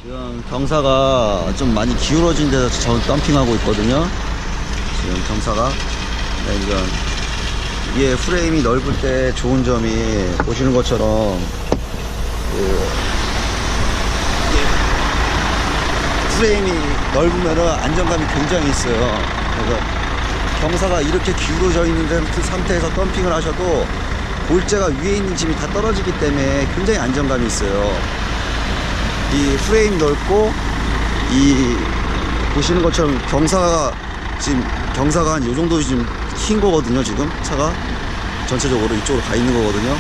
지금 경사가 좀 많이 기울어진 데서 저 덤핑하고 있거든요. 지금 경사가. 네, 이건 이게 프레임이 넓을 때 좋은 점이 보시는 것처럼 프레임이 넓으면은 안정감이 굉장히 있어요. 그래서 경사가 이렇게 기울어져 있는 상태에서 덤핑을 하셔도 볼재가 위에 있는 짐이 다 떨어지기 때문에 굉장히 안정감이 있어요. 이 프레임 넓고 이 보시는 것처럼 경사가 한 요 정도 지금 킨 거거든요. 지금 차가 전체적으로 이쪽으로 가 있는 거거든요.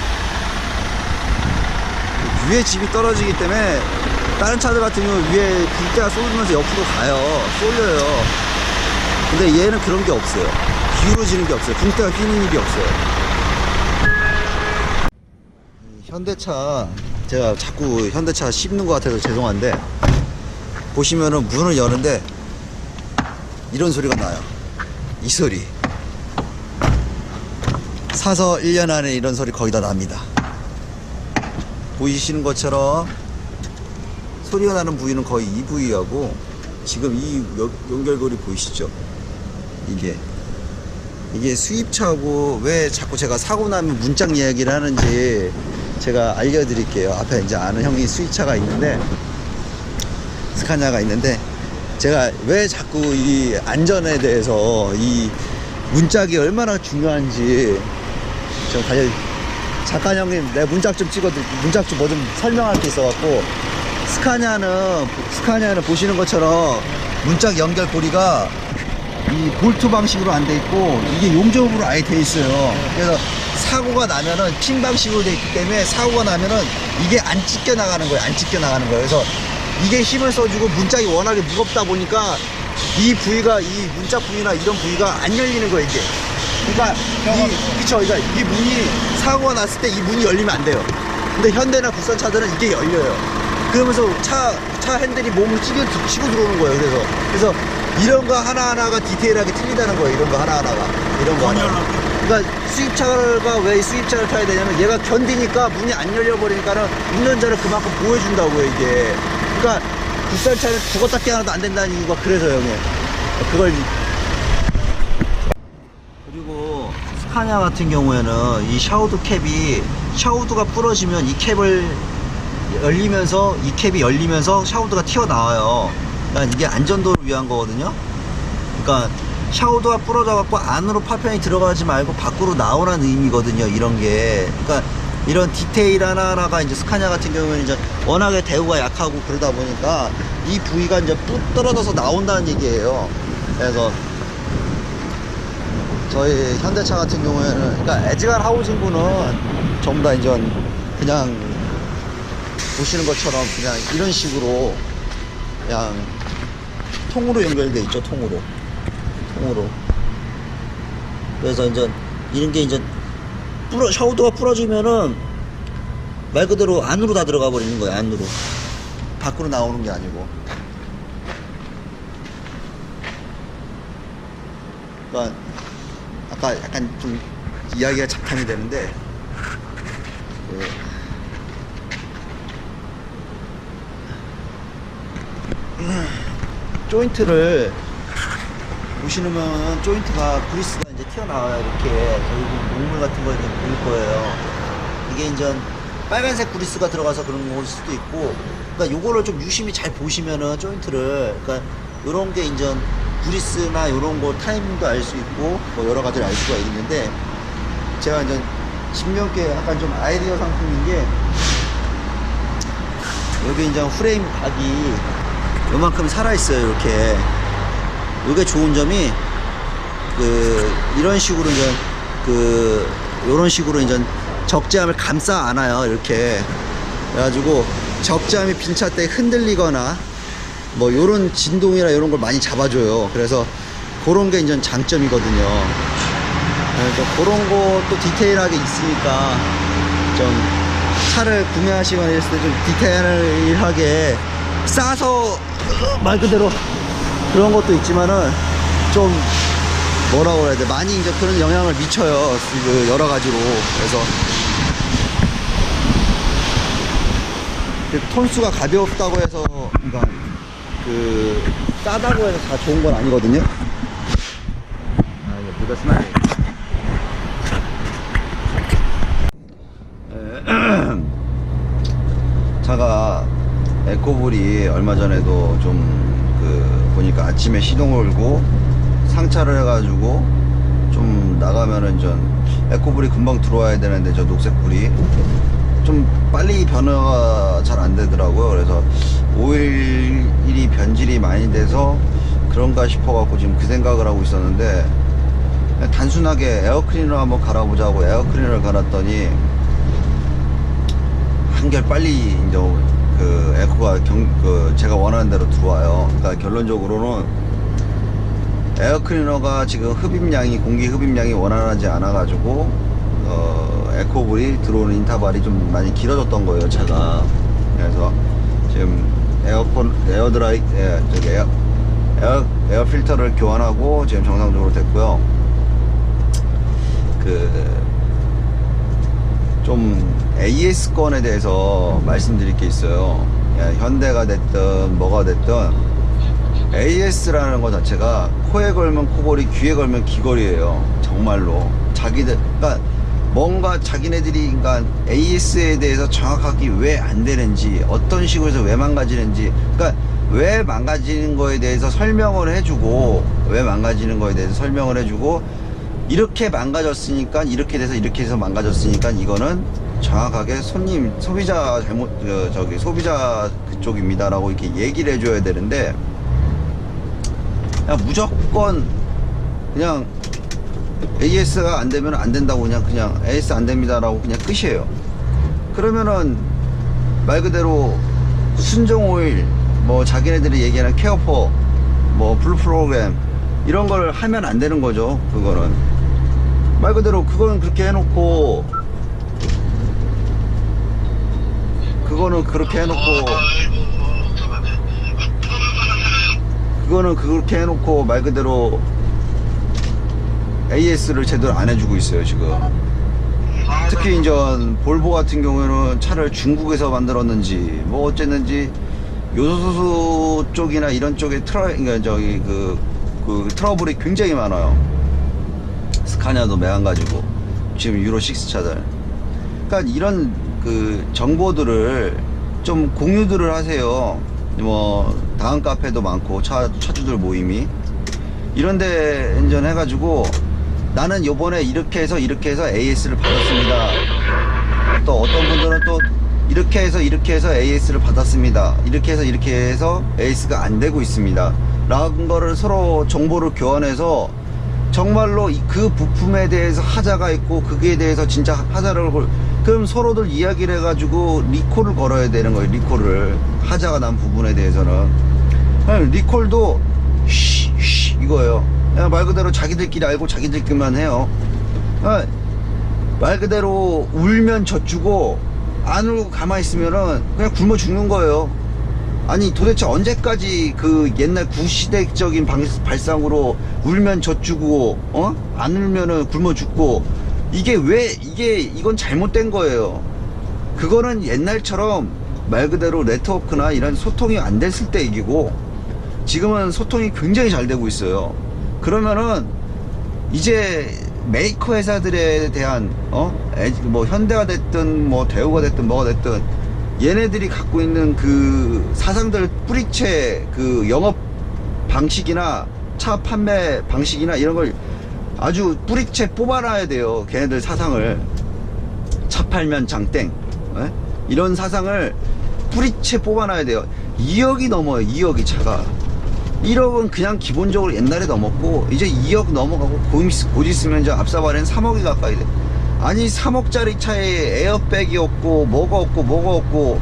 위에 짐이 떨어지기 때문에 다른 차들 같은 경우 위에 불대가 쏠리면서 옆으로 가요. 쏠려요. 근데 얘는 그런 게 없어요. 기울어지는 게 없어요. 붕대가 휘는 일이 없어요. 현대차, 제가 자꾸 현대차 씹는 것 같아서 죄송한데, 보시면은 문을 여는데 이런 소리가 나요. 이 소리. 사서 1년 안에 이런 소리 거의 다 납니다. 보이시는 것처럼 소리가 나는 부위는 거의 이 부위하고, 지금 이 연결고리 보이시죠? 이게 수입차고, 왜 자꾸 제가 사고 나면 문짝 이야기를 하는지 제가 알려드릴게요. 앞에 이제 아는 형이 수입차가 있는데, 스카니아가 있는데, 제가 왜 자꾸 이 안전에 대해서 이 문짝이 얼마나 중요한지 좀 잠깐 형님, 내 문짝 좀 찍어드릴게요. 문짝 좀 뭐 좀 설명할 게 있어갖고, 스카니아는 보시는 것처럼 문짝 연결 고리가 이 볼트 방식으로 안 돼 있고, 이게 용접으로 아예 돼 있어요. 그래서 사고가 나면은 핀 방식으로 돼 있기 때문에, 사고가 나면은 이게 안 찢겨 나가는 거예요. 그래서 이게 힘을 써주고, 문짝이 워낙에 무겁다 보니까 이 부위가, 이 문짝 부위나 이런 부위가 안 열리는 거예요, 이게. 그러니까 그러니까 이 문이, 사고가 났을 때 이 문이 열리면 안 돼요. 근데 현대나 국산 차들은 이게 열려요. 그러면서 차 핸들이 몸을 치고 들어오는 거예요. 그래서 이런 거 하나하나가 디테일하게 틀리다는 거예요. 이런 거 하나하나가. 그러니까 수입차가 왜 수입차를 타야 되냐면, 얘가 견디니까 문이 안 열려버리니까는 운전자를 그만큼 보호해준다고요, 이게. 그러니까 국산차는 죽었다 깨어나도 안 된다는 이유가 그래서요, 형님. 그리고 스카니아 같은 경우에는 이 샤우드가 부러지면 이 캡을 열리면서, 이 캡이 열리면서 샤우드가 튀어나와요. 그러니까 이게 안전도를 위한 거거든요. 그러니까 샤우드가 부러져 갖고 안으로 파편이 들어가지 말고 밖으로 나오라는 의미거든요, 이런 게. 그러니까 이런 디테일 하나하나가 이제 스카니아 같은 경우에는 이제 워낙에 대우가 약하고 그러다 보니까 이 부위가 이제 뚝 떨어져서 나온다는 얘기예요. 그래서 저희 현대차 같은 경우에는, 그러니까 에즈갈 하우징구는 전부 다 이제 그냥 보시는 것처럼 그냥 이런 식으로 그냥 통으로 연결돼 있죠. 통으로. 그래서 이제 이런 게 이제 샤우드가 부러지면은 말 그대로 안으로 다 들어가 버리는 거예요. 안으로. 밖으로 나오는 게 아니고. 그러니까 아까 약간 좀 이야기가 잡탕이 되는데, 조인트를 보시면 조인트가 그리스가 이제 튀어나와요. 이렇게 저희 목물 같은 거 이제 보일 거예요. 이게 이제 빨간색 그리스가 들어가서 그런 걸 수도 있고, 그러니까 요거를 좀 유심히 잘 보시면은 조인트를, 그러니까 요런 게 이제 그리스나 요런 거 타이밍도 알 수 있고 뭐 여러 가지를 알 수가 있는데, 제가 이제 신명께 약간 좀 아이디어 상품인 게, 여기 이제 프레임 각이 요만큼 살아있어요. 이렇게. 요게 좋은 점이, 이런 식으로 이제, 요런 식으로 이제 적재함을 감싸 안아요. 이렇게. 그래가지고 적재함이 빈 차 때 흔들리거나 뭐 요런 진동이나 요런 걸 많이 잡아줘요. 그래서 그런 게 이제 장점이거든요. 그래서 그런 것도 디테일하게 있으니까, 좀 차를 구매하시거나 했을 때 좀 디테일하게 싸서, 말 그대로 그런 것도 있지만은 좀 뭐라고 그래야 돼, 많이 이제 그런 영향을 미쳐요. 여러 가지로. 그래서 톤수가 가볍다고 해서, 그러니까 그 싸다고 해서 다 좋은 건 아니거든요. 아, 이거 누가 쓰나? 차가 에코불이 얼마 전에도 좀 보니까 아침에 시동을 걸고 상차를 해가지고 좀 나가면은 에코불이 금방 들어와야 되는데 저 녹색불이 좀 빨리 변화가 잘 안 되더라고요. 그래서 오일이 변질이 많이 돼서 그런가 싶어갖고 지금 그 생각을 하고 있었는데, 단순하게 에어클리너 한번 갈아보자고 에어클리너를 갈았더니 한결 빨리 이제 그 에코가 제가 원하는 대로 들어와요. 그러니까 결론적으로는 에어클리너가 지금 흡입량이, 공기 흡입량이 원활하지 않아 가지고 에코불이 들어오는 인터벌이 좀 많이 길어졌던 거예요, 차가. 그래서 지금 에어 필터를 교환하고 지금 정상적으로 됐고요. 좀 AS건에 대해서 말씀드릴 게 있어요. 현대가 됐든 뭐가 됐든 AS라는 것 자체가 코에 걸면 코걸이, 귀에 걸면 귀걸이에요. 정말로. 그러니까 뭔가 자기네들이, 그러니까 AS에 대해서 정확하게 왜 안 되는지, 어떤 식으로 해서 왜 망가지는지, 그러니까 왜 망가지는 거에 대해서 설명을 해주고, 이렇게 망가졌으니까, 이렇게 돼서 이렇게 해서 망가졌으니까 이거는 정확하게 소비자 소비자 그쪽입니다라고 이렇게 얘기를 해줘야 되는데, 그냥 무조건 그냥 AS가 안 되면 안 된다고 그냥 AS 안 됩니다라고 그냥 끝이에요. 그러면은 말 그대로 순정 오일, 뭐 자기네들이 얘기하는 케어포, 뭐 블루 프로그램 이런 걸 하면 안 되는 거죠. 그거는 말 그대로 그거는 그렇게 해놓고 말 그대로 AS를 제대로 안 해주고 있어요 지금. 특히 이제 볼보 같은 경우에는 차를 중국에서 만들었는지 뭐 어쨌는지 요소수 쪽이나 이런 쪽에 트러블이 굉장히 많아요. 스카니아도 매한가지고 지금 유로 6 차들. 그러니까 이런 정보들을 좀 공유들을 하세요. 뭐 다음 카페도 많고 차주들 모임이 이런데 인전해가지고 나는 요번에 이렇게 해서 AS를 받았습니다. 또 어떤 분들은 또 이렇게 해서 AS를 받았습니다. 이렇게 해서 AS가 안 되고 있습니다. 라는 거를 서로 정보를 교환해서 정말로 그 부품에 대해서 하자가 있고 그게 대해서 진짜 하자를 그럼 서로들 이야기를 해가지고 리콜을 걸어야 되는 거예요. 리콜을 하자가 난 부분에 대해서는 리콜도 이거예요. 그냥 말 그대로 자기들끼리 알고 자기들끼리만 해요. 말 그대로 울면 젖주고 안 울고 가만히 있으면은 그냥 굶어 죽는 거예요. 아니 도대체 언제까지 그 옛날 구시대적인 발상으로 울면 젖주고 안 울면은 굶어 죽고 이건 잘못된 거예요. 그거는 옛날처럼 말 그대로 네트워크나 이런 소통이 안 됐을 때 얘기고 지금은 소통이 굉장히 잘 되고 있어요. 그러면은 이제 메이커 회사들에 대한 뭐 현대가 됐든 뭐 대우가 됐든 뭐가 됐든 얘네들이 갖고 있는 그 사상들 뿌리채 그 영업 방식이나 차 판매 방식이나 이런 걸 아주 뿌리채 뽑아놔야 돼요. 걔네들 사상을. 차 팔면 장땡 이런 사상을 뿌리채 뽑아놔야 돼요. 2억이 넘어요. 2억이 차가 1억은 그냥 기본적으로 옛날에 넘었고 이제 2억 넘어가고 곧 있으면 이제 앞사발에는 3억이 가까이 돼. 아니 3억짜리 차에 에어백이 없고 뭐가 없고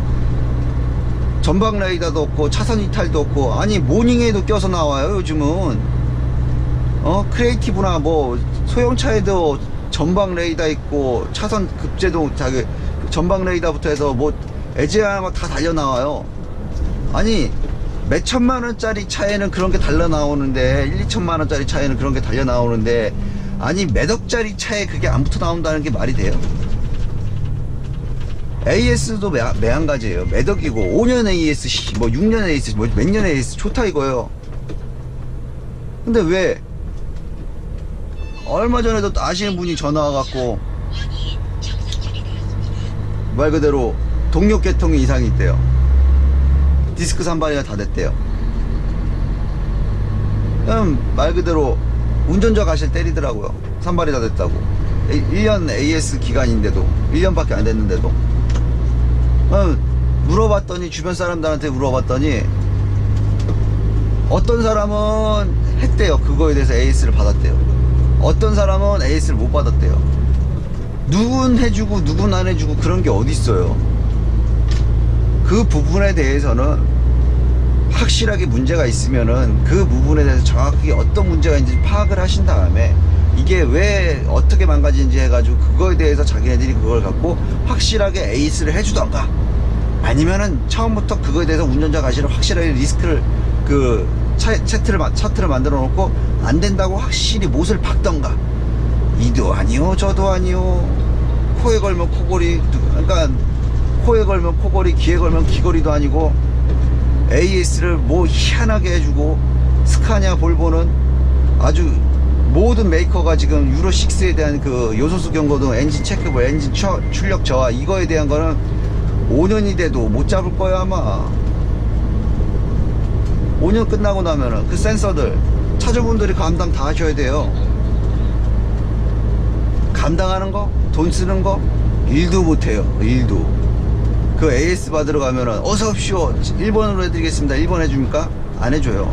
전방 레이더도 없고 차선 이탈도 없고 아니 모닝에도 껴서 나와요 요즘은. 크리에이티브나 뭐 소형차에도 전방 레이더 있고 차선 급제동 전방 레이더부터 해서 뭐 에지아마 다 달려 나와요. 아니 몇 천만 원짜리 차에는 그런 게 달려 나오는데 1, 2천만 원짜리 차에는 그런 게 달려 나오는데 아니 몇 억짜리 차에 그게 안 붙어 나온다는 게 말이 돼요? AS도 매한가지예요. 매덕이고 5년 AS, 뭐 6년 AS, 뭐 몇 년 AS 좋다 이거예요. 근데 왜 얼마 전에도 아시는 분이 전화 와갖고 말 그대로 동력 계통에 이상이 있대요. 디스크 산발이가 다 됐대요. 그냥 말 그대로 운전자 가실 때리더라고요. 산발이 다 됐다고. 1년 AS 기간인데도 1년밖에 안 됐는데도. 물어봤더니 주변 사람들한테 물어봤더니 어떤 사람은 했대요. 그거에 대해서 AS를 받았대요. 어떤 사람은 AS를 못 받았대요. 누군 해주고 누군 안 해주고 그런 게 어딨어요. 그 부분에 대해서는 확실하게 문제가 있으면은 그 부분에 대해서 정확하게 어떤 문제가 있는지 파악을 하신 다음에 이게 왜 어떻게 망가지는지 해가지고 그거에 대해서 자기네들이 그걸 갖고 확실하게 에이스를 해주던가, 아니면은 처음부터 그거에 대해서 운전자 가시를 확실하게 리스크를 그 차트를 만들어 놓고 안 된다고 확실히 못을 박던가. 이도 아니요 저도 아니요, 코에 걸면 코골이, 그러니까 코에 걸면 코골이, 귀에 걸면 귀걸이도 아니고 AS를 뭐 희한하게 해주고, 스카냐 볼보는 아주 모든 메이커가 지금 유로6에 대한 그 요소수 경고등, 엔진 체크볼, 엔진 출력 저하, 이거에 대한 거는 5년이 돼도 못 잡을 거야 아마. 5년 끝나고 나면은 그 센서들 차주분들이 감당 다 하셔야 돼요. 감당하는 거, 돈 쓰는 거 일도 못해요. 일도. 그 AS 받으러 가면은 어서 오십시오, 1번으로 해드리겠습니다. 1번 해줍니까? 안 해줘요.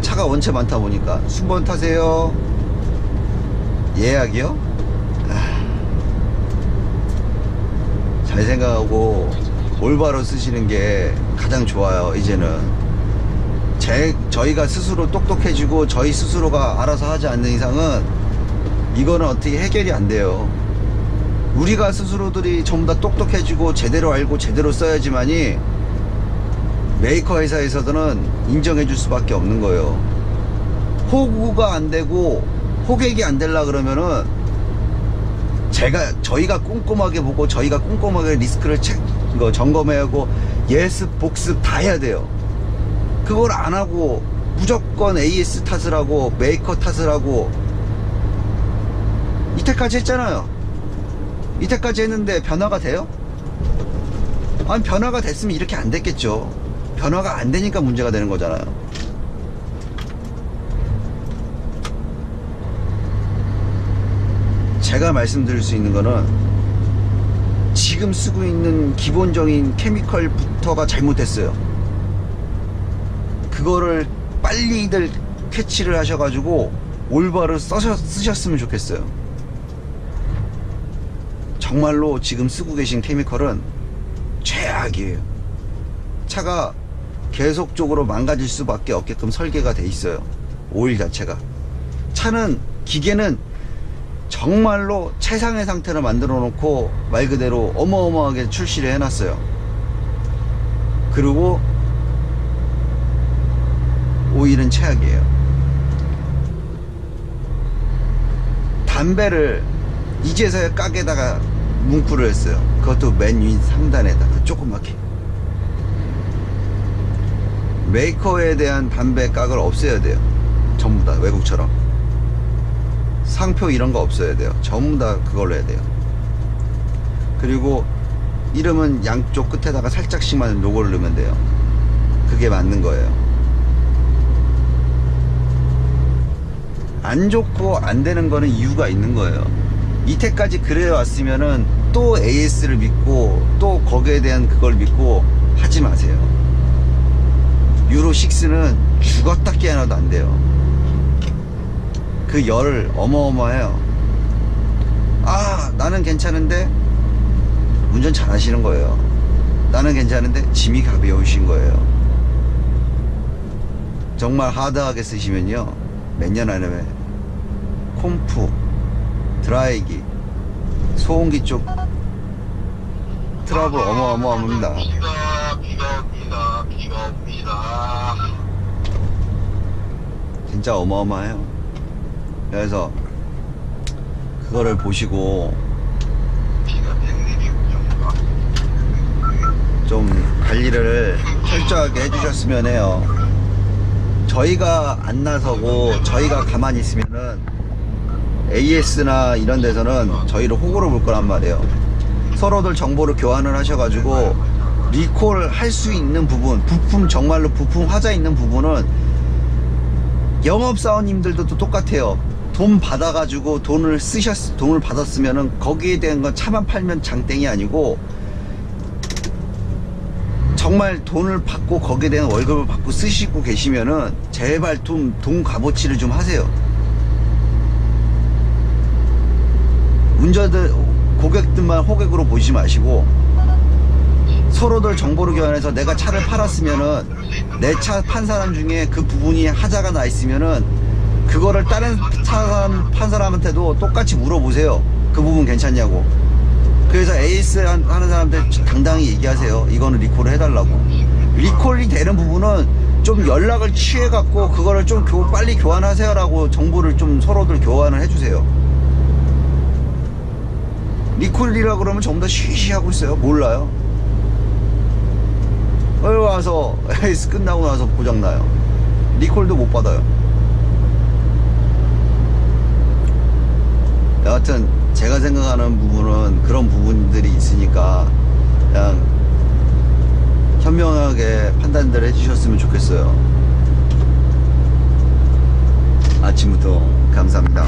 차가 원체 많다 보니까 순번 타세요. 예약이요? 잘 생각하고 올바로 쓰시는 게 가장 좋아요. 이제는 저희가 스스로 똑똑해지고 저희 스스로가 알아서 하지 않는 이상은 이거는 어떻게 해결이 안 돼요. 우리가 스스로들이 전부 다 똑똑해지고 제대로 알고 제대로 써야지만이 메이커 회사에서는 인정해 줄 수밖에 없는 거예요. 호구가 안 되고 호객이 안 되려 그러면은 저희가 꼼꼼하게 보고 저희가 꼼꼼하게 리스크를 점검해야 하고 예습 복습 다 해야 돼요. 그걸 안 하고 무조건 AS 탓을 하고 메이커 탓을 하고 이때까지 했잖아요. 이때까지 했는데 변화가 돼요? 아니, 변화가 됐으면 이렇게 안 됐겠죠. 변화가 안 되니까 문제가 되는 거잖아요. 제가 말씀드릴 수 있는 거는 지금 쓰고 있는 기본적인 케미컬부터가 잘못됐어요. 그거를 빨리들 캐치를 하셔가지고 올바로 쓰셨으면 좋겠어요. 정말로 지금 쓰고 계신 케미컬은 최악이에요. 차가 계속적으로 망가질 수밖에 없게끔 설계가 돼 있어요. 오일 자체가. 기계는 정말로 최상의 상태로 만들어 놓고 말 그대로 어마어마하게 출시를 해놨어요. 그리고 오일은 최악이에요. 담배를 이제서야 깍에다가 문구를 했어요. 그것도 맨 위 상단에다가 조그맣게. 메이커에 대한 담배 깍을 없애야 돼요. 전부 다 외국처럼 상표 이런 거 없어야 돼요. 전부 다 그걸로 해야 돼요. 그리고 이름은 양쪽 끝에다가 살짝씩만 로고를 넣으면 돼요. 그게 맞는 거예요. 안 좋고 안 되는 거는 이유가 있는 거예요. 이때까지 그래 왔으면은 또 AS를 믿고 또 거기에 대한 그걸 믿고 하지 마세요. 유로6는 죽었다 깨어나도 안 돼요. 그 열 어마어마해요. 나는 괜찮은데 운전 잘 하시는 거예요. 나는 괜찮은데 짐이 가벼우신 거예요. 정말 하드하게 쓰시면요, 몇 년 안에 콤프, 드라이기, 소음기 쪽 트러블 어마어마합니다. 비가 옵니다. 진짜 어마어마해요. 그래서 그거를 보시고, 비가 100mm 정도가 좀 관리를 철저하게 해주셨으면 해요. 저희가 안 나서고 저희가 가만히 있으면은 AS나 이런 데서는 저희를 호구로 볼 거란 말이에요. 서로들 정보를 교환을 하셔가지고 리콜 할 수 있는 부분, 부품, 정말로 부품 화자 있는 부분은 영업사원님들도 또 똑같아요. 돈 받아가지고 돈을 받았으면은 거기에 대한 건 차만 팔면 장땡이 아니고, 정말 돈을 받고 거기에 대한 월급을 받고 쓰시고 계시면은 제발 돈 값어치를 좀 하세요. 고객들만 호객으로 보시지 마시고 서로들 정보를 교환해서 내가 차를 팔았으면은 내 차 판 사람 중에 그 부분이 하자가 나 있으면은 그거를 다른 차 판 사람한테도 똑같이 물어보세요. 그 부분 괜찮냐고. 그래서 AS 하는 사람들 당당히 얘기하세요. 이거는 리콜을 해달라고. 리콜이 되는 부분은 좀 연락을 취해갖고 그거를 좀 빨리 교환하세요라고 정보를 좀 서로들 교환을 해주세요. 리콜이라 그러면 전부 다 쉬쉬하고 있어요. 몰라요. 와서 AS 끝나고 나서 고장나요. 리콜도 못 받아요. 여하튼 제가 생각하는 부분은 그런 부분들이 있으니까 그냥 현명하게 판단들 해주셨으면 좋겠어요. 아침부터 감사합니다.